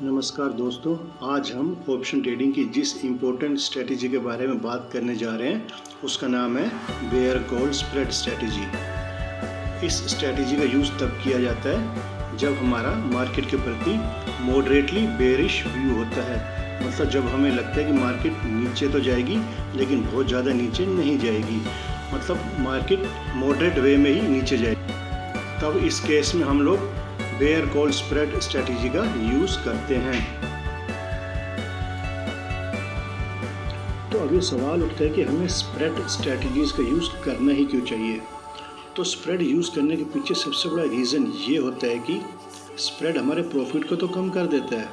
नमस्कार दोस्तों, आज हम ऑप्शन ट्रेडिंग की जिस इम्पोर्टेंट स्ट्रेटजी के बारे में बात करने जा रहे हैं उसका नाम है बेयर कॉल स्प्रेड स्ट्रेटजी। इस स्ट्रेटजी का यूज़ तब किया जाता है जब हमारा मार्केट के प्रति मॉडरेटली बेरिश व्यू होता है। मतलब जब हमें लगता है कि मार्केट नीचे तो जाएगी लेकिन बहुत ज़्यादा नीचे नहीं जाएगी, मतलब मार्केट मॉडरेट वे में ही नीचे जाएगी, तब इस केस में हम लोग बेयर कॉल स्प्रेड स्ट्रेटजी का यूज़ करते हैं। तो अब ये सवाल उठता है कि हमें स्प्रेड स्ट्रेटजीज का यूज़ करना ही क्यों चाहिए। तो स्प्रेड यूज़ करने के पीछे सबसे बड़ा रीज़न ये होता है कि स्प्रेड हमारे प्रॉफिट को तो कम कर देता है,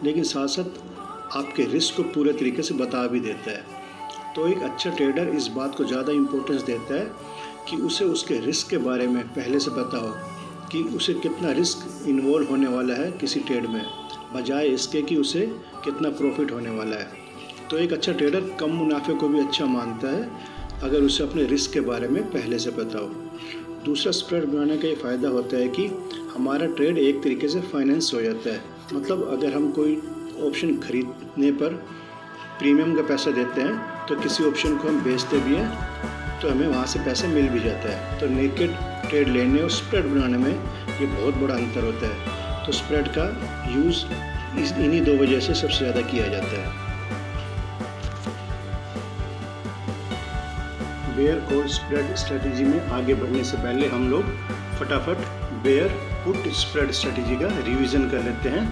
लेकिन साथ साथ आपके रिस्क को पूरे तरीके से बता भी देता है। तो एक अच्छा ट्रेडर इस बात को ज़्यादा इम्पोर्टेंस देता है कि उसे उसके रिस्क के बारे में पहले से पता हो कि उसे कितना रिस्क इन्वॉल्व होने वाला है किसी ट्रेड में, बजाय इसके कि उसे कितना प्रॉफिट होने वाला है। तो एक अच्छा ट्रेडर कम मुनाफे को भी अच्छा मानता है अगर उसे अपने रिस्क के बारे में पहले से पता हो। दूसरा, स्प्रेड बनाने का ये फ़ायदा होता है कि हमारा ट्रेड एक तरीके से फाइनेंस हो जाता है। मतलब अगर हम कोई ऑप्शन खरीदने पर प्रीमियम का पैसा देते हैं तो किसी ऑप्शन को हम बेचते भी हैं तो हमें वहाँ से पैसा मिल भी जाता है। तो नेकेड ट्रेड लेने और स्प्रेड बनाने में ये बहुत बड़ा अंतर होता है। तो स्प्रेड का यूज़ इन्हीं दो वजह से सबसे ज़्यादा किया जाता है। बेयर कॉल स्प्रेड स्ट्रेटजी में आगे बढ़ने से पहले हम लोग फटाफट बेयर पुट स्प्रेड स्ट्रेटजी का रिवीजन कर लेते हैं।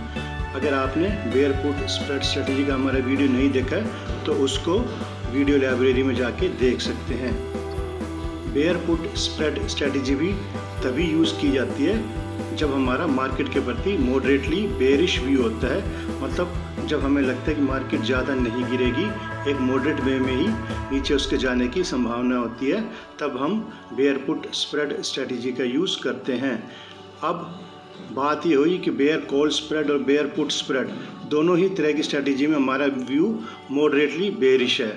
अगर आपने बेयर पुट स्प्रेड स्ट्रेटजी का हमारा वीडियो नहीं देखा है तो उसको वीडियो लाइब्रेरी में जाके देख सकते हैं। बेयर पुट स्प्रेड स्ट्रेटजी भी तभी यूज़ की जाती है जब हमारा मार्केट के प्रति मॉडरेटली बेरिश व्यू होता है। मतलब जब हमें लगता है कि मार्केट ज़्यादा नहीं गिरेगी, एक मॉडरेट वे में ही नीचे उसके जाने की संभावना होती है, तब हम बेयर पुट स्प्रेड स्ट्रेटजी का यूज़ करते हैं। अब बात ये हुई कि बेयर कॉल स्प्रेड और बेयर पुट स्प्रेड दोनों ही तरह की स्ट्रेटजी में हमारा व्यू मॉडरेटली बेरिश है।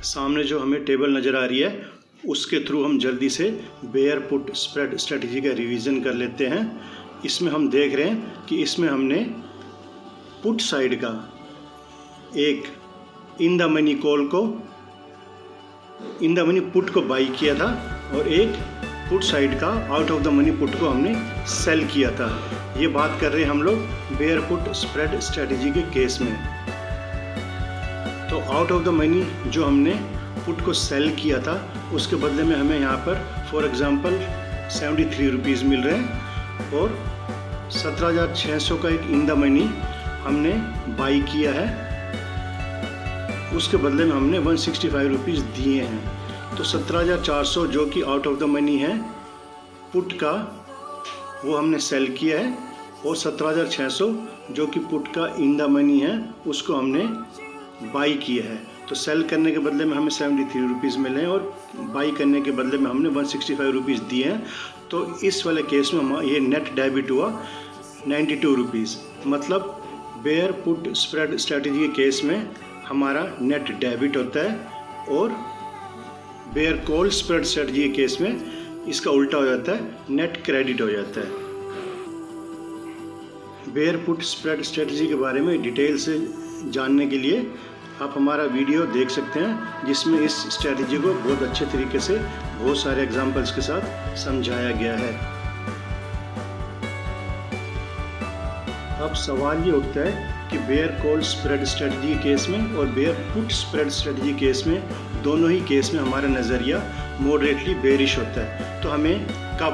सामने जो हमें टेबल नज़र आ रही है उसके थ्रू हम जल्दी से बेयर पुट स्प्रेड स्ट्रेटजी का रिवीजन कर लेते हैं। इसमें हम देख रहे हैं कि इसमें हमने पुट साइड का एक इन द मनी कॉल को, इन द मनी पुट को बाई किया था और एक पुट साइड का out of the money put को हमने सेल किया था। ये बात कर रहे हैं हम लोग बेयर पुट स्प्रेड स्ट्रेटजी के केस में। तो आउट ऑफ द मनी जो हमने पुट को सेल किया था उसके बदले में हमें यहाँ पर फॉर एग्ज़ाम्पल 73 रुपीज़ मिल रहे हैं और 17,600 का एक इन द मनी हमने बाई किया है, उसके बदले में हमने 165 रुपीज़ दिए हैं। तो 17,400 जो कि आउट ऑफ द मनी है पुट का, वो हमने सेल किया है, और 17,600 जो कि पुट का इन द मनी है उसको हमने बाई किया है। तो सेल करने के बदले में हमें 73 रुपीज़ मिले हैं और बाई करने के बदले में हमने 165 रुपीज़ दिए हैं। तो इस वाले केस में ये नेट डेबिट हुआ 92 रुपीज़। मतलब बेयर पुट स्प्रेड स्ट्रेटजी के केस में हमारा नेट डेबिट होता है और बेयर कॉल स्प्रेड स्ट्रेटजी के केस में इसका उल्टा हो जाता है, नेट क्रेडिट हो जाता है। बेयर पुट स्प्रेड स्ट्रेटजी के बारे में डिटेल से जानने के लिए आप हमारा वीडियो देख सकते हैं जिसमें इस स्ट्रेटजी को बहुत अच्छे तरीके से बहुत सारे एग्जांपल्स के साथ समझाया गया है। अब सवाल ये उठता है कि बेयर कॉल स्प्रेड स्ट्रेटजी के केस में और bear put spread strategy case में, दोनों ही केस में हमारा नज़रिया मॉडरेटली बेरिश होता है। तो हमें कब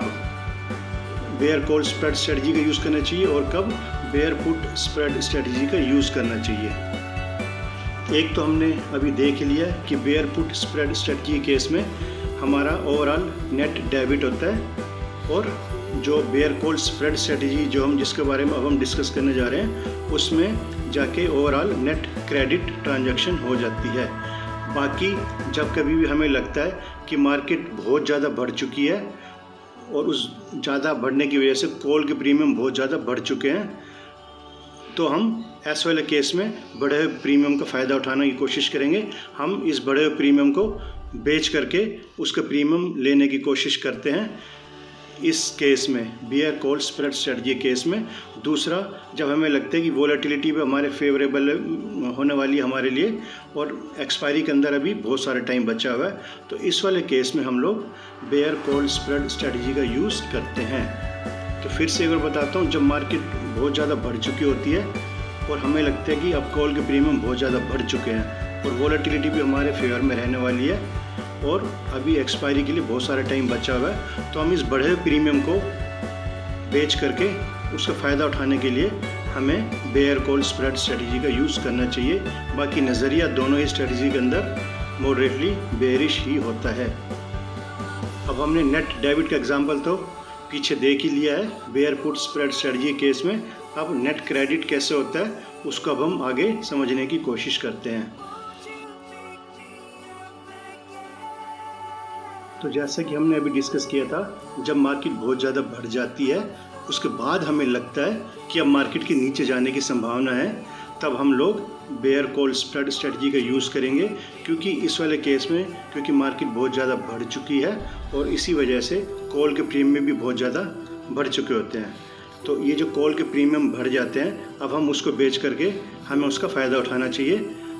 बेयर कॉल स्प्रेड स्ट्रेटजी का यूज़ करना चाहिए और कब बेयर पुट स्प्रेड स्ट्रेटजी का यूज़ करना चाहिए। एक तो हमने अभी देख लिया कि बेयर पुट स्प्रेड स्ट्रेटजी के केस में हमारा ओवरऑल नेट डेबिट होता है और जो बेयर कॉल स्प्रेड स्ट्रेटजी जो जिसके बारे में अब हम डिस्कस करने जा रहे हैं उसमें जाके ओवरऑल नेट क्रेडिट ट्रांजैक्शन हो जाती है। बाकी जब कभी भी हमें लगता है कि मार्केट बहुत ज़्यादा बढ़ चुकी है और उस ज़्यादा बढ़ने की वजह से कॉल के प्रीमियम बहुत ज़्यादा बढ़ चुके हैं, तो हम ऐसे वाले केस में बढ़े हुए प्रीमियम का फ़ायदा उठाने की कोशिश करेंगे। हम इस बढ़े हुए प्रीमियम को बेच करके उसका प्रीमियम लेने की कोशिश करते हैं। इस केस में, bear call spread strategy case में। दूसरा, जब हमें लगता है कि वोलेटिलिटी भी हमारे फेवरेबल होने वाली है हमारे लिए और एक्सपायरी के अंदर अभी बहुत सारा टाइम बचा हुआ है, तो इस वाले केस में हम लोग बेयर कॉल स्प्रेड स्ट्रेटजी का यूज़ करते हैं। तो फिर से एक बार बताता हूँ, जब मार्केट बहुत ज़्यादा बढ़ चुकी होती है और हमें लगता है कि अब कॉल के प्रीमियम बहुत ज़्यादा बढ़ चुके हैं और वोलेटिलिटी भी हमारे फेवर में रहने वाली है और अभी एक्सपायरी के लिए बहुत सारा टाइम बचा हुआ है, तो हम इस बढ़े प्रीमियम को बेच करके उसका फ़ायदा उठाने के लिए हमें बेयर कॉल स्प्रेड स्ट्रेटजी का यूज़ करना चाहिए। बाकी नज़रिया दोनों ही स्ट्रेटजी के अंदर मॉडरेटली बेयरिश ही होता है। अब हमने नेट डेबिट का एग्जांपल तो पीछे देख ही लिया है bear put spread strategy case में। अब नेट क्रेडिट कैसे होता है उसको अब हम आगे समझने की कोशिश करते हैं। तो जैसा कि हमने अभी डिस्कस किया था, जब मार्केट बहुत ज़्यादा बढ़ जाती है उसके बाद हमें लगता है कि अब मार्केट के नीचे जाने की संभावना है, तब हम लोग बेयर कॉल स्प्रेड स्ट्रेटजी का यूज़ करेंगे। क्योंकि इस वाले केस में क्योंकि मार्केट बहुत ज़्यादा बढ़ चुकी है और इसी वजह से कॉल के प्रीमियम भी बहुत ज़्यादा बढ़ चुके होते हैं। तो ये जो कॉल के प्रीमियम बढ़ जाते हैं, अब हम उसको बेच करके हमें उसका फ़ायदा उठाना चाहिए।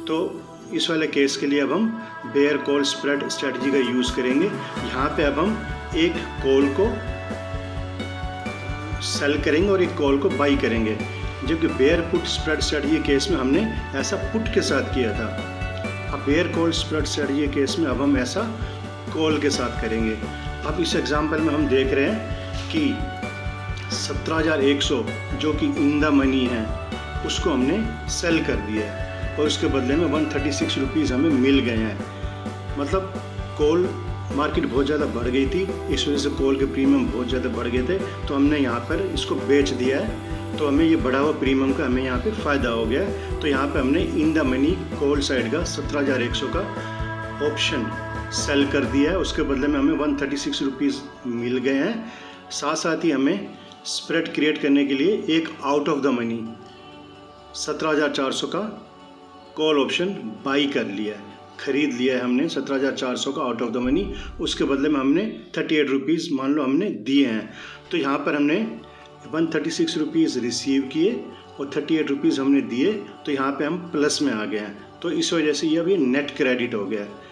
तो इस वाले केस के लिए अब हम बेयर कॉल स्प्रेड स्ट्रेटजी का यूज़ करेंगे। यहाँ पे अब हम एक कॉल को सेल करेंगे और एक कॉल को बाई करेंगे, जबकि bear put spread strategy case में हमने ऐसा पुट के साथ किया था। अब bear call spread strategy case में अब हम ऐसा कॉल के साथ करेंगे। अब इस एग्जांपल में हम देख रहे हैं कि 17,100 जो कि इन द मनी है उसको हमने सेल कर दिया है और उसके बदले में 136 रुपीज़ हमें मिल गए हैं। मतलब कॉल मार्केट बहुत ज़्यादा बढ़ गई थी, इस वजह से कॉल के प्रीमियम बहुत ज़्यादा बढ़ गए थे, तो हमने यहाँ पर इसको बेच दिया है, तो हमें ये बढ़ा हुआ प्रीमियम का हमें यहाँ पे फ़ायदा हो गया है। तो यहाँ पे हमने in the money call side का 17,100 का ऑप्शन सेल कर दिया है, उसके बदले में हमें 136 रुपीज़ मिल गए हैं। साथ साथ ही हमें स्प्रेड क्रिएट करने के लिए एक आउट ऑफ द मनी 17,400 का कॉल ऑप्शन बाई कर लिया है, ख़रीद लिया है हमने 17,400 का आउट ऑफ द मनी। उसके बदले में हमने 38 रुपीज़ मान लो हमने दिए हैं। तो यहाँ पर हमने 136 रुपीज़ रिसीव किए और 38 रुपीज़ हमने दिए, तो यहाँ पे हम प्लस में आ गए हैं। तो इस वजह से ये अभी नेट क्रेडिट हो गया है।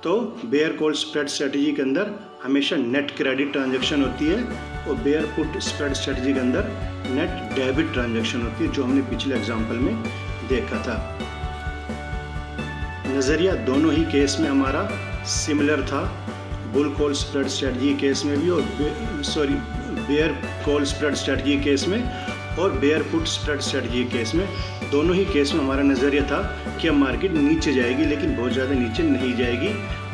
तो बेयर कॉल स्प्रेड स्ट्रेटजी के अंदर हमेशा नेट क्रेडिट ट्रांजैक्शन होती है और बेयर पुट स्प्रेड स्ट्रेटजी के अंदर नेट डेबिट ट्रांजैक्शन होती है, जो हमने पिछले एग्जाम्पल में देखा था। नज़रिया दोनों ही केस में हमारा सिमिलर था, bull call spread strategy case में भी और bear call spread strategy case में और bear put spread strategy case में। दोनों ही केस में हमारा नज़रिया था कि अब मार्केट नीचे जाएगी, लेकिन बहुत ज़्यादा नीचे नहीं जाएगी।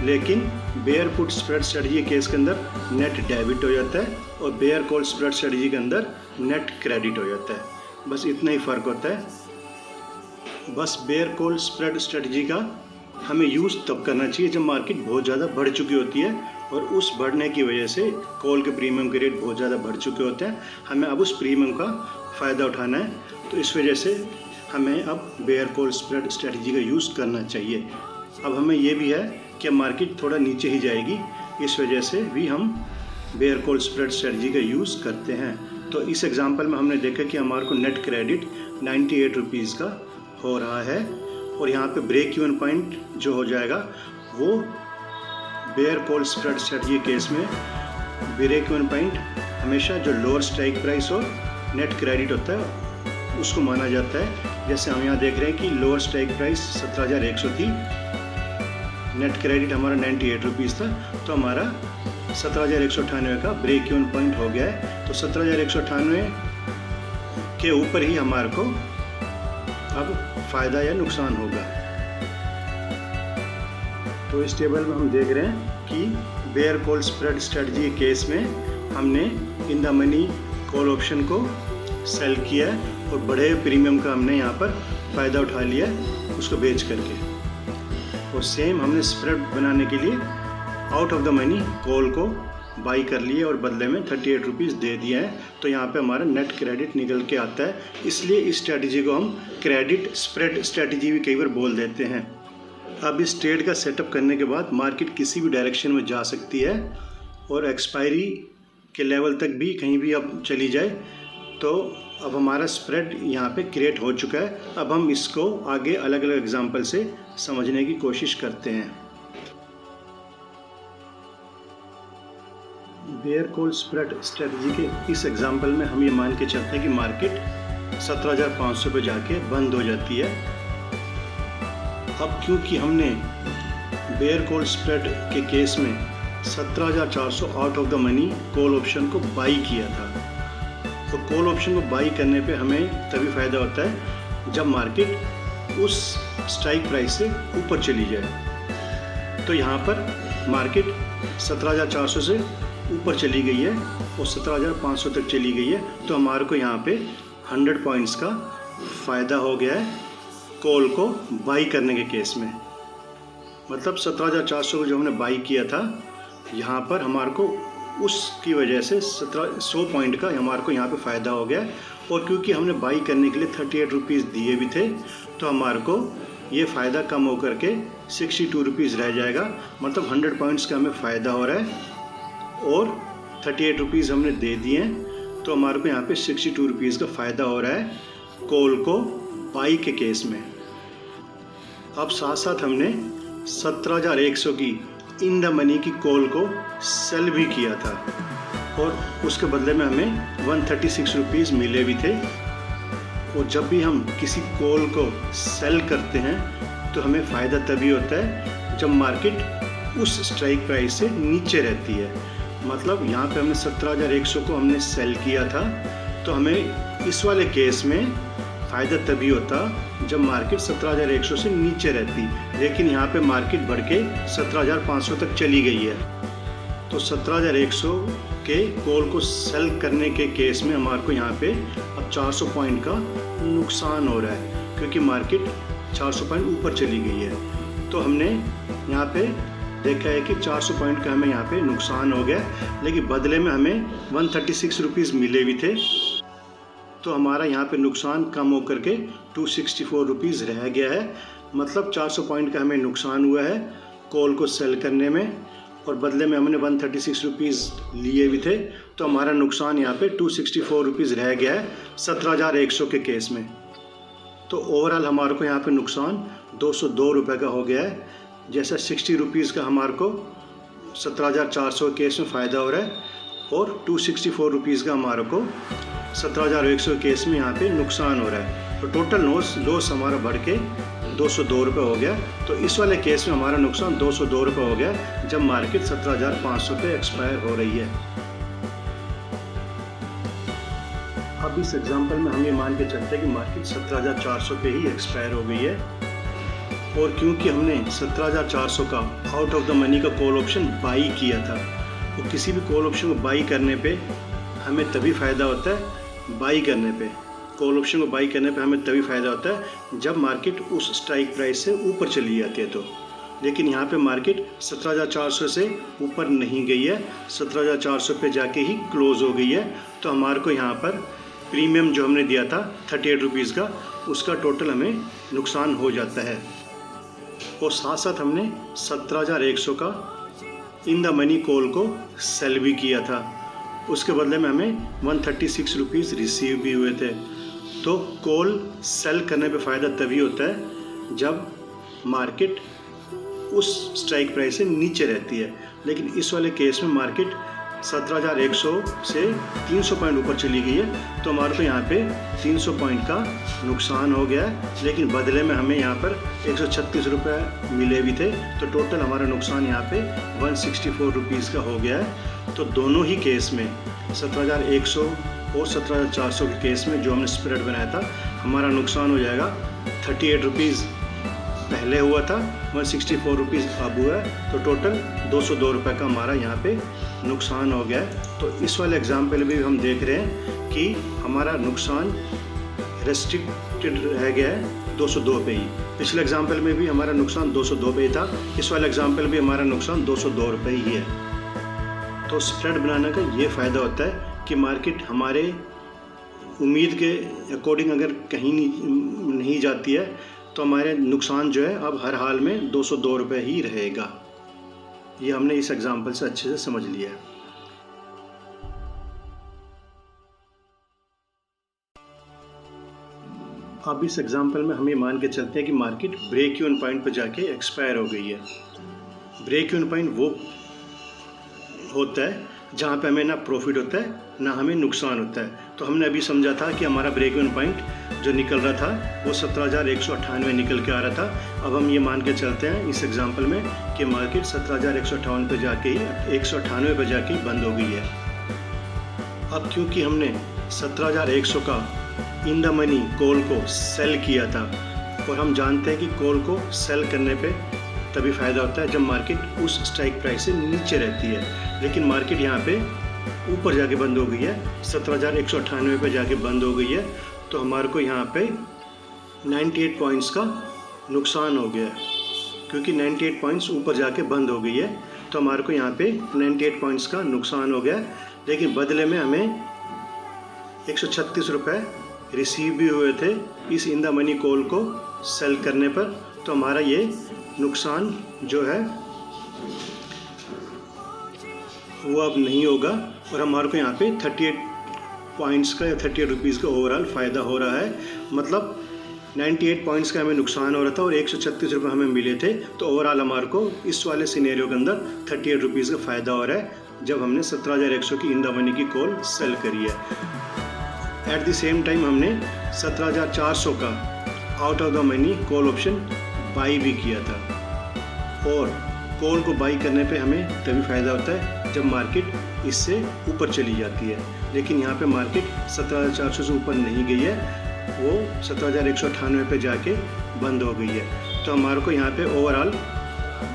लेकिन bear put spread strategy case के अंदर नेट डेबिट हो जाता है और बेयर कॉल स्प्रेड स्ट्रेटजी के अंदर नेट क्रेडिट हो जाता है। बस इतना ही फ़र्क होता है। बस बेयर कॉल स्प्रेड स्ट्रेटजी का हमें यूज़ तब करना चाहिए जब मार्केट बहुत ज़्यादा बढ़ चुकी होती है और उस बढ़ने की वजह से कॉल के प्रीमियम के रेट बहुत ज़्यादा बढ़ चुके होते हैं। हमें अब उस प्रीमियम का फ़ायदा उठाना है, तो इस वजह से हमें अब बेयर कॉल स्प्रेड स्ट्रेटजी का यूज़ करना चाहिए। अब हमें ये भी है कि मार्केट थोड़ा नीचे ही जाएगी, इस वजह से भी हम बेयर कॉल स्प्रेड स्ट्रेटजी का यूज़ करते हैं। तो इस एग्जांपल में हमने देखा कि हमारे को नेट क्रेडिट 98 रुपीज़ का हो रहा है और यहाँ पे ब्रेक इवन पॉइंट जो हो जाएगा वो bear call spread strategy case में ब्रेक इवन पॉइंट हमेशा जो लोअर स्ट्राइक प्राइस और नेट क्रेडिट होता है उसको माना जाता है। जैसे हम यहाँ देख रहे हैं कि लोअर स्ट्राइक प्राइस 17,100 थी, नेट क्रेडिट हमारा 98 रुपीज़ था, तो हमारा 17,198 का ब्रेक इवन पॉइंट हो गया है। तो 17,198 के ऊपर ही हमारे को अब फ़ायदा या नुकसान होगा। तो इस टेबल में हम देख रहे हैं कि bear call spread strategy case में हमने in the money call option को सेल किया है और बड़े प्रीमियम का हमने यहाँ पर फ़ायदा उठा लिया उसको बेच करके। और सेम हमने स्प्रेड बनाने के लिए out of the money call को बाई कर लिए और बदले में 38 रुपीज़ दे दिया है। तो यहाँ पे हमारा नेट क्रेडिट निकल के आता है, इसलिए इस स्ट्रैटेजी को हम क्रेडिट स्प्रेड स्ट्रैटेजी भी कई बार बोल देते हैं। अब इस ट्रेड का सेटअप करने के बाद मार्केट किसी भी डायरेक्शन में जा सकती है और एक्सपायरी के लेवल तक भी कहीं भी अब चली जाए तो अब हमारा स्प्रेड यहाँ पे क्रिएट हो चुका है। अब हम इसको आगे अलग अलग एग्जांपल से समझने की कोशिश करते हैं। बेयर कॉल स्प्रेड स्ट्रेटजी के इस एग्जांपल में हम ये मान के चलते हैं कि मार्केट 17,500 पे जाके बंद हो जाती है। अब क्योंकि हमने बेयर कॉल स्प्रेड के केस में 17,400 out of the money call option को बाई किया था, तो कॉल ऑप्शन को बाई करने पे हमें तभी फ़ायदा होता है जब मार्केट उस स्ट्राइक प्राइस से ऊपर चली जाए। तो यहाँ पर मार्केट 17,400 से ऊपर चली गई है और 17,500 तक चली गई है, तो हमारे को यहाँ पे 100 पॉइंट्स का फ़ायदा हो गया है कॉल को बाई करने के केस में। मतलब 17,400 को जो हमने बाई किया था, यहाँ पर हमारे को उसकी वजह से 100 पॉइंट का हमारे को यहाँ पे फ़ायदा हो गया। और क्योंकि हमने बाई करने के लिए 38 रुपीज़ दिए भी थे, तो हमारे को ये फ़ायदा कम होकर के 62 रुपीज़ रह जाएगा। मतलब 100 पॉइंट्स का हमें फ़ायदा हो रहा है और 38 रुपीज़ हमने दे दिए हैं, तो हमारे को यहाँ पे 62 रुपीज़ का फ़ायदा हो रहा है कॉल को बाई के केस में। अब साथ साथ हमने 17,100 की इन द मनी की कॉल को सेल भी किया था और उसके बदले में हमें 136 रुपीज़ मिले भी थे। और जब भी हम किसी कॉल को सेल करते हैं तो हमें फ़ायदा तभी होता है जब मार्केट उस स्ट्राइक प्राइस से नीचे रहती है। मतलब यहाँ पे हमने 17,100 को हमने सेल किया था, तो हमें इस वाले केस में फ़ायदा तभी होता जब मार्केट 17,100 से नीचे रहती। लेकिन यहाँ पे मार्केट बढ़ के 17,500 तक चली गई है, तो 17,100 के कॉल को सेल करने के केस में हमारे को यहाँ पे अब 400 पॉइंट का नुकसान हो रहा है, क्योंकि मार्केट 400 पॉइंट ऊपर चली गई है। तो हमने यहाँ पे देखा है कि 400 पॉइंट का हमें यहाँ पे नुकसान हो गया, लेकिन बदले में हमें 136 रुपीज़ मिले भी थे, तो हमारा यहाँ पे नुकसान कम होकर के 264 रुपीज़ रह गया है। मतलब 400 पॉइंट का हमें नुकसान हुआ है कॉल को सेल करने में, और बदले में हमने 136 रुपीज़ लिए भी थे, तो हमारा नुकसान यहाँ पे 264 रुपीज़ रह गया है 17,100 के केस में। तो ओवरऑल हमारे को यहाँ पे नुकसान 202 रुपये का हो गया है। जैसा 60 रुपीज़ का हमारे को 17,400 के केस में फ़ायदा हो रहा है और 264 रुपीज़ का हमारे को 17,100 केस में यहाँ पे नुकसान हो रहा है। तो टोटल लॉस हमारा बढ़ के 202 रुपये हो गया। तो इस वाले केस में हमारा नुकसान 202 रुपये हो गया जब मार्केट 17,500 पे एक्सपायर हो रही है। अब इस एग्जांपल में हम ये मान के चलते हैं कि मार्केट 17,400 पे ही एक्सपायर हो गई है, और क्योंकि हमने 17,400 का आउट ऑफ द मनी का कॉल ऑप्शन बाई किया था, तो किसी भी कॉल ऑप्शन को बाई करने पे हमें तभी फ़ायदा होता है, बाई करने पे कॉल ऑप्शन को बाई करने पे हमें तभी फ़ायदा होता है जब मार्केट उस स्ट्राइक प्राइस से ऊपर चली जाती है। तो लेकिन यहाँ पे मार्केट 17,400 से ऊपर नहीं गई है, 17,400 पे जाके ही क्लोज़ हो गई है। तो हमारे को यहाँ पर प्रीमियम जो हमने दिया था 38 रुपीज़ का, उसका टोटल हमें नुकसान हो जाता है। और साथ साथ हमने 17,100 का इन द मनी कॉल को सेल भी किया था, उसके बदले में हमें 136 रुपीज़ रिसीव भी हुए थे। तो कॉल सेल करने पे फ़ायदा तभी होता है जब मार्केट उस स्ट्राइक प्राइस से नीचे रहती है। लेकिन इस वाले केस में मार्केट 17,100 से 300 पॉइंट ऊपर चली गई है, तो हमारे को यहाँ पे 300 पॉइंट का नुकसान हो गया है। लेकिन बदले में हमें यहाँ पर 136 रुपये मिले भी थे, तो टोटल हमारा नुकसान यहाँ पे 164 रुपीज़ का हो गया है। तो दोनों ही केस में 17,100 और 17,400 के केस में जो हमने स्प्रेड बनाया था, हमारा नुकसान हो जाएगा 38 रुपीज़ पहले हुआ था, 164 रुपीज़ अब हुआ है, तो टोटल 202 रुपये का हमारा यहाँ पे नुकसान हो गया है। तो इस वाले एग्जाम्पल में भी हम देख रहे हैं कि हमारा नुकसान रेस्ट्रिक्टेड रह गया है 202 पे ही। पिछले एग्जाम्पल में भी हमारा नुकसान 202 पे ही था, इस वाले एग्जाम्पल भी हमारा नुकसान 202 रुपये ही है। तो स्प्रेड बनाने का ये फ़ायदा होता है कि मार्केट हमारे उम्मीद के अकॉर्डिंग अगर कहीं नहीं जाती है, तो हमारे नुकसान जो है अब हर हाल में 202 रुपये ही रहेगा। ये हमने इस एग्जाम्पल से अच्छे से समझ लिया है। अब इस एग्जांपल में हम ये मान के चलते हैं कि मार्केट ब्रेक इवन पॉइंट पर जाके एक्सपायर हो गई है। ब्रेक इवन पॉइंट वो होता है जहाँ पे हमें ना प्रॉफिट होता है ना हमें नुकसान होता है। तो हमने अभी समझा था कि हमारा ब्रेक इवन पॉइंट जो निकल रहा था वो 17,198 निकल के आ रहा था। अब हम ये मान के चलते हैं इस एग्जांपल में कि मार्केट 17,158 पे जाके ही 198 पे जाके ही बंद हो गई है। अब क्योंकि हमने 17,100 का इन द मनी कॉल को सेल किया था और हम जानते हैं कि कॉल को सेल करने पे तभी फ़ायदा होता है जब मार्केट उस स्ट्राइक प्राइस से नीचे रहती है, लेकिन मार्केट यहाँ पे ऊपर जाके बंद हो गई है, 17,198 पे जाके बंद हो गई है। तो हमारे को यहाँ पे 98 पॉइंट्स का नुकसान हो गया है। क्योंकि 98 पॉइंट्स ऊपर जाके बंद हो गई है तो हमारे को यहाँ पे 98 पॉइंट्स का नुकसान हो गया, लेकिन बदले में हमें 136 रुपये रिसीव भी हुए थे इस इन द मनी कॉल को सेल करने पर। तो हमारा ये नुकसान जो है वो अब नहीं होगा और हमारे को यहाँ पे 38 पॉइंट्स का या 38 रुपीज़ का ओवरऑल फ़ायदा हो रहा है। मतलब 98 पॉइंट्स का हमें नुकसान हो रहा था और 136 रुपये हमें मिले थे। तो ओवरऑल हमारे को इस वाले सिनेरियो के अंदर 38 रुपीज़ का फ़ायदा हो रहा है जब हमने 17,100 की इन द मनी की कॉल सेल करी है। एट द सेम टाइम हमने 17,400 का out of the money call option by भी किया था और कॉल को बाई करने पे हमें तभी फ़ायदा होता है जब मार्केट इससे ऊपर चली जाती है। लेकिन यहाँ पे मार्केट 17,400 से ऊपर नहीं गई है, वो 17,198 पे जाके बंद हो गई है। तो हमारे को यहाँ पे ओवरऑल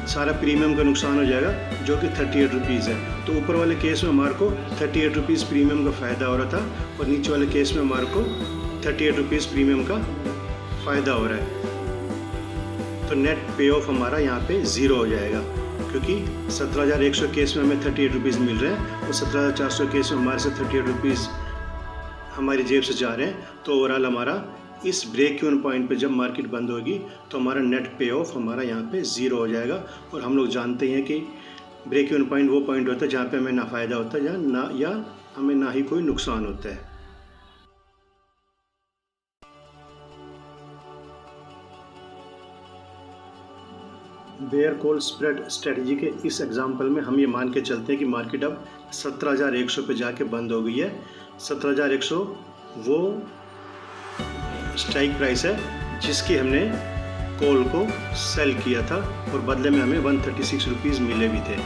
सारा प्रीमियम का नुकसान हो जाएगा जो कि 38 रुपीज़ है। तो ऊपर वाले केस में हमारे को 38 रुपीज़ प्रीमियम का फ़ायदा हो रहा था और नीचे वाले केस में हमारे को 38 रुपीज़ प्रीमियम का फ़ायदा हो रहा है। तो नेट पे ऑफ हमारा यहाँ पे ज़ीरो हो जाएगा क्योंकि 17,100 केस में हमें 38 रुपीज़ मिल रहे हैं और 17,400 केस में हमारे से 38 रुपीज़ हमारी जेब से जा रहे हैं। तो ओवरऑल हमारा इस ब्रेक इवन पॉइंट पे जब मार्केट बंद होगी तो हमारा नेट पे ऑफ हमारा यहाँ पे ज़ीरो हो जाएगा। और हम लोग जानते हैं कि ब्रेक इवन पॉइंट वो पॉइंट होता है जहाँ पे हमें ना फ़ायदा होता है या हमें ना ही कोई नुकसान होता है। बेयर कॉल स्प्रेड स्ट्रेटजी के इस एग्जांपल में हम ये मान के चलते हैं कि मार्केट अब 17,100 पे जाके बंद हो गई है। 17,100 वो स्ट्राइक प्राइस है जिसकी हमने कॉल को सेल किया था और बदले में हमें 136 रुपीज़ मिले भी थे।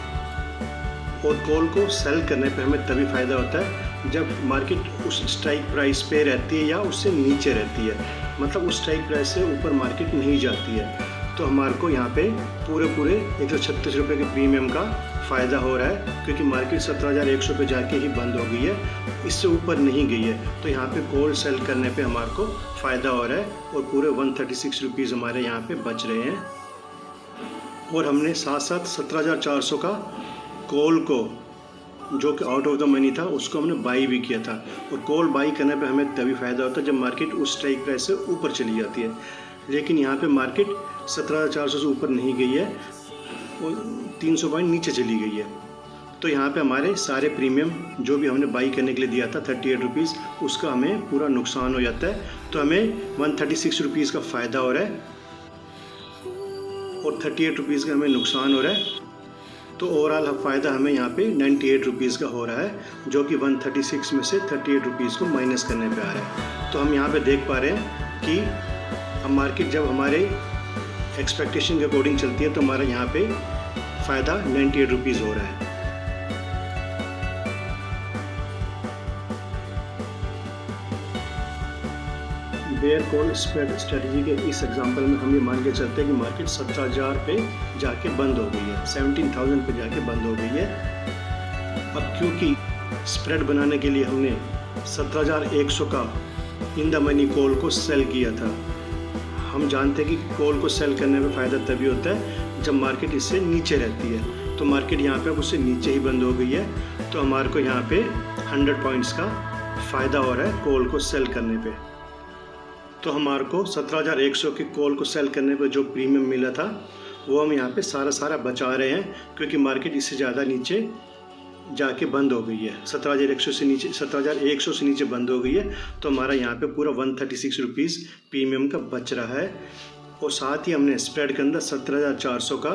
और कॉल को सेल करने पे हमें तभी फ़ायदा होता है जब मार्केट उस स्ट्राइक प्राइस पे रहती है या उससे नीचे रहती है, मतलब उस स्ट्राइक प्राइस से ऊपर मार्केट नहीं जाती है। तो हमारे को यहाँ पे पूरे 136 रुपये के प्रीमियम का फ़ायदा हो रहा है क्योंकि मार्केट 17,100 पे जाके ही बंद हो गई है, इससे ऊपर नहीं गई है। तो यहाँ पे कॉल सेल करने पे हमारे को फ़ायदा हो रहा है और पूरे 136 रुपीज़ हमारे यहाँ पे बच रहे हैं। और हमने साथ साथ 17,400 का कॉल को जो कि आउट ऑफ द मनी था उसको हमने बाई भी किया था। और कॉल बाई करने पे हमें तभी फ़ायदा होता है जब मार्केट उस स्ट्राइक प्राइस से ऊपर चली जाती है। लेकिन यहाँ पे मार्केट 17,400 से ऊपर नहीं गई है और 300 पॉइंट नीचे चली गई है। तो यहाँ पे हमारे सारे प्रीमियम जो भी हमने बाई करने के लिए दिया था 38 रुपीज़, उसका हमें पूरा नुकसान हो जाता है। तो हमें 136 रुपीज़ का फ़ायदा हो रहा है और 38 रुपीज़ का हमें नुकसान हो रहा है। तो ओवरऑल फ़ायदा हमें यहाँ पे 98 रुपीज़ का हो रहा है जो कि 136 में से 38 रुपीज़ को माइनस करने पे आ रहा है। तो हम यहाँ पे देख पा रहे हैं कि अब मार्केट जब हमारे एक्सपेक्टेशन के अकॉर्डिंग चलती है तो हमारा यहाँ पे फ़ायदा 98 रुपीज़ हो रहा है। बेयर कॉल स्प्रेड स्ट्रेटजी के इस एग्जांपल में हम ये मान के चलते हैं कि मार्केट 17,000 पे जाके बंद हो गई है, 17,000 पे जाके बंद हो गई है। अब क्योंकि स्प्रेड बनाने के लिए हमने 17,100 का इन द मनी कॉल को सेल किया था, हम जानते हैं कि कॉल को सेल करने में फ़ायदा तभी होता है जब मार्केट इससे नीचे रहती है। तो मार्केट यहाँ पे अब उससे नीचे ही बंद हो गई है। तो हमारे को यहाँ पे 100 पॉइंट्स का फ़ायदा हो रहा है कॉल को सेल करने पे। तो हमारे को 17,100 के कॉल को सेल करने पे जो प्रीमियम मिला था वो हम यहाँ पे सारा बचा रहे हैं क्योंकि मार्केट इससे ज़्यादा नीचे जाके बंद हो गई है, 17,100 से नीचे, 17,100 से नीचे बंद हो गई है। तो हमारा यहाँ पे पूरा 136 रुपीज़ प्रीमियम का बच रहा है। और साथ ही हमने स्प्रेड के अंदर 17,400 का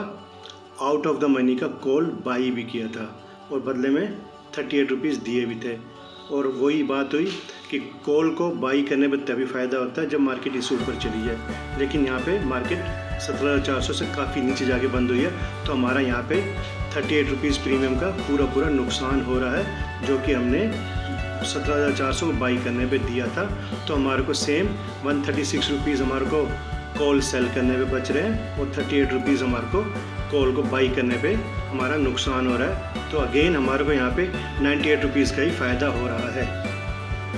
आउट ऑफ द मनी का कॉल बाई भी किया था और बदले में 38 रुपीज़ दिए भी थे। और वही बात हुई कि कॉल को बाई करने पर तभी फ़ायदा होता है जब मार्केट इससे ऊपर चली जाए, लेकिन यहाँ पे मार्केट 17,400 से काफ़ी नीचे जाके बंद हुई है। तो हमारा यहाँ पे 38 रुपीज़ प्रीमियम का पूरा नुकसान हो रहा है, जो कि हमने 17,400 को बाई करने पे दिया था। तो हमारे को सेम 136 रुपीज़ हमारे को कॉल सेल करने पे बच रहे हैं और 38 रुपीज़ हमारे को कॉल को बाई करने पे हमारा नुकसान हो रहा है। तो अगेन हमारे को यहाँ पे 98 रुपीज़ का ही फ़ायदा हो रहा है।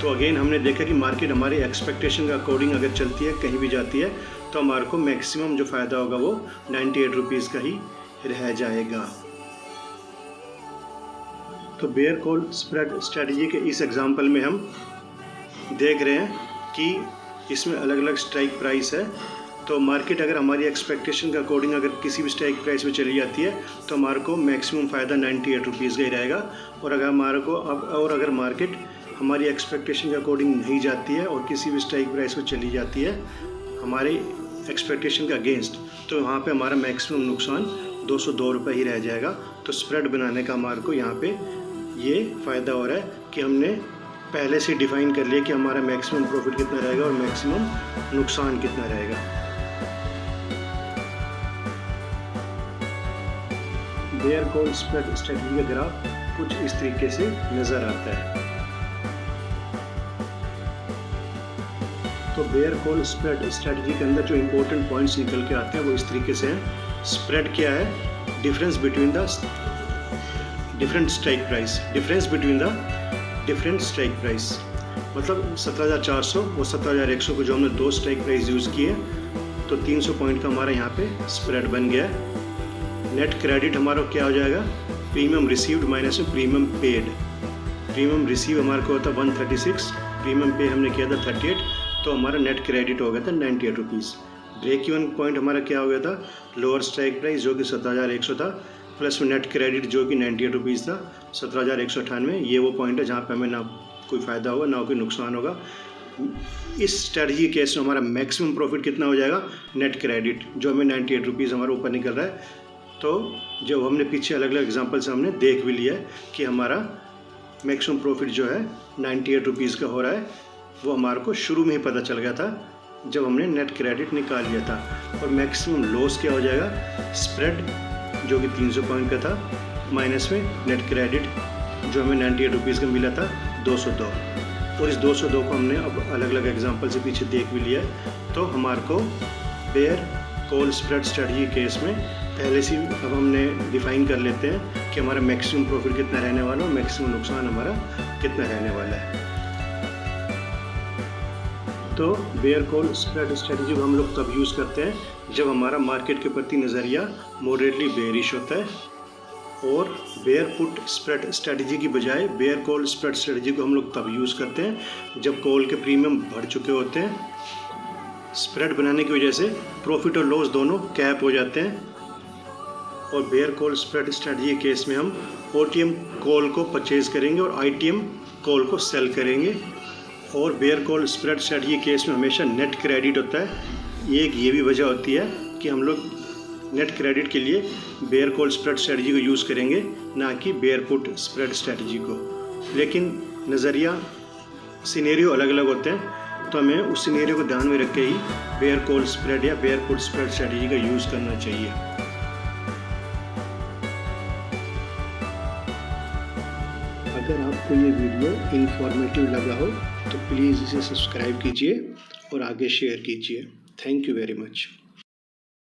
तो अगेन हमने देखा कि मार्केट हमारी एक्सपेक्टेशन के अकॉर्डिंग अगर चलती है, कहीं भी जाती है, तो हमारे को मैक्सिमम जो फ़ायदा होगा वो 98 रुपीज़ का ही रह जाएगा। तो बेयर कॉल स्प्रेड स्ट्रेटजी के इस एग्जांपल में हम देख रहे हैं कि इसमें अलग अलग स्ट्राइक प्राइस है। तो मार्केट अगर हमारी एक्सपेक्टेशन के अकॉर्डिंग अगर किसी भी स्ट्राइक प्राइस में चली जाती है तो हमारे को मैक्सिमम फ़ायदा 98 रुपीज़ का ही रहेगा। और अगर मार्केट हमारी एक्सपेक्टेशन के अकॉर्डिंग नहीं जाती है और किसी भी स्ट्राइक प्राइस में चली जाती है हमारी एक्सपेक्टेशन के अगेंस्ट, तो वहाँ पे हमारा मैक्सिमम नुकसान 202 रुपये ही रह जाएगा। तो स्प्रेड बनाने का हमारे को यहाँ पे ये फ़ायदा हो रहा है कि हमने पहले से डिफ़ाइन कर लिया कि हमारा मैक्सिमम प्रॉफिट कितना रहेगा और मैक्सिमम नुकसान कितना रहेगा। बेयर कॉल स्प्रेड स्ट्रेटजी का ग्राफ कुछ इस तरीके से नज़र आता है। तो बेयर कॉल स्प्रेड स्ट्रेटजी के अंदर जो इम्पोर्टेंट पॉइंट्स निकल के आते हैं वो इस तरीके से हैं। स्प्रेड क्या है? Difference between the different strike price, difference between the different strike price, मतलब 17,400 और 17,100 को जो हमने दो स्ट्राइक प्राइस यूज़ किए तो 300 पॉइंट का हमारा यहाँ पे स्प्रेड बन गया है। नेट क्रेडिट हमारा क्या हो जाएगा? प्रीमियम रिसीव्ड माइनस में प्रीमियम पेड। प्रीमियम रिसीव हमारे को होता 136, प्रीमियम पे हमने किया था 38, तो हमारा नेट क्रेडिट हो गया था 98 रुपीज़। ब्रेक इवन पॉइंट हमारा क्या हो गया था? लोअर स्ट्राइक प्राइस जो कि 17,100 था, प्लस में नेट क्रेडिट जो कि 98 रुपीज़ था, 17,198। ये वो पॉइंट है जहाँ पे हमें ना कोई फ़ायदा होगा ना कोई नुकसान होगा। इस स्ट्रेटजी के केस में हमारा मैक्सिमम प्रॉफिट कितना हो जाएगा? नेट क्रेडिट जो हमें 98 रुपीज़ हमारा ऊपर निकल रहा है। तो जो हमने पीछे अलग अलग एग्जांपल से हमने देख भी लिया है कि हमारा मैक्सिमम प्रॉफिट जो है 98 रुपीज़ का हो रहा है, वो हमारे को शुरू में ही पता चल गया था जब हमने नेट क्रेडिट निकाल लिया था। और मैक्सिमम लॉस क्या हो जाएगा? स्प्रेड जो कि 300 पॉइंट का था माइनस में नेट क्रेडिट जो हमें 98 रुपीज़ का मिला था 202। और इस 202 को हमने अब अलग अलग एग्जांपल से पीछे देख भी लिया है। तो हमारे को bear call spread strategy case में पहले से अब हमने डिफ़ाइन कर लेते हैं कि हमारा मैक्सिमम प्रॉफिट कितना रहने वाला है और मैक्सिमम नुकसान हमारा कितना रहने वाला है। तो बेयर कॉल स्प्रेड स्ट्रेटजी को हम लोग तब यूज़ करते हैं जब हमारा मार्केट के प्रति नज़रिया मॉडरेटली बेयरिश होता है। और बेयर पुट स्प्रेड स्ट्रेटजी की बजाय बेयर कॉल स्प्रेड स्ट्रेटजी को हम लोग तब यूज़ करते हैं जब कॉल के प्रीमियम बढ़ चुके होते हैं। स्प्रेड बनाने की वजह से प्रॉफिट और लॉस दोनों कैप हो जाते हैं। और बेयर कॉल स्प्रेड स्ट्रेटजी के केस में हम OTM कॉल को परचेज करेंगे और ITM कॉल को सेल करेंगे। और बेयर कॉल स्प्रेड स्ट्रेटजी के केस में हमेशा नेट क्रेडिट होता है। ये भी वजह होती है कि हम लोग नेट क्रेडिट के लिए बेयर कॉल स्प्रेड स्ट्रेटजी को यूज़ करेंगे, ना कि बेयर पुट स्प्रेड स्ट्रेटजी को। लेकिन नज़रिया सिनेरियो अलग अलग होते हैं, तो हमें उस सिनेरियो को ध्यान में रख के ही बेयर कॉल स्प्रेड या बेयर पुट स्प्रेड स्ट्रेटजी का यूज़ करना चाहिए। अगर आपको ये वीडियो इन्फॉर्मेटिव लगा हो तो प्लीज़ इसे सब्सक्राइब कीजिए और आगे शेयर कीजिए। Thank you very much.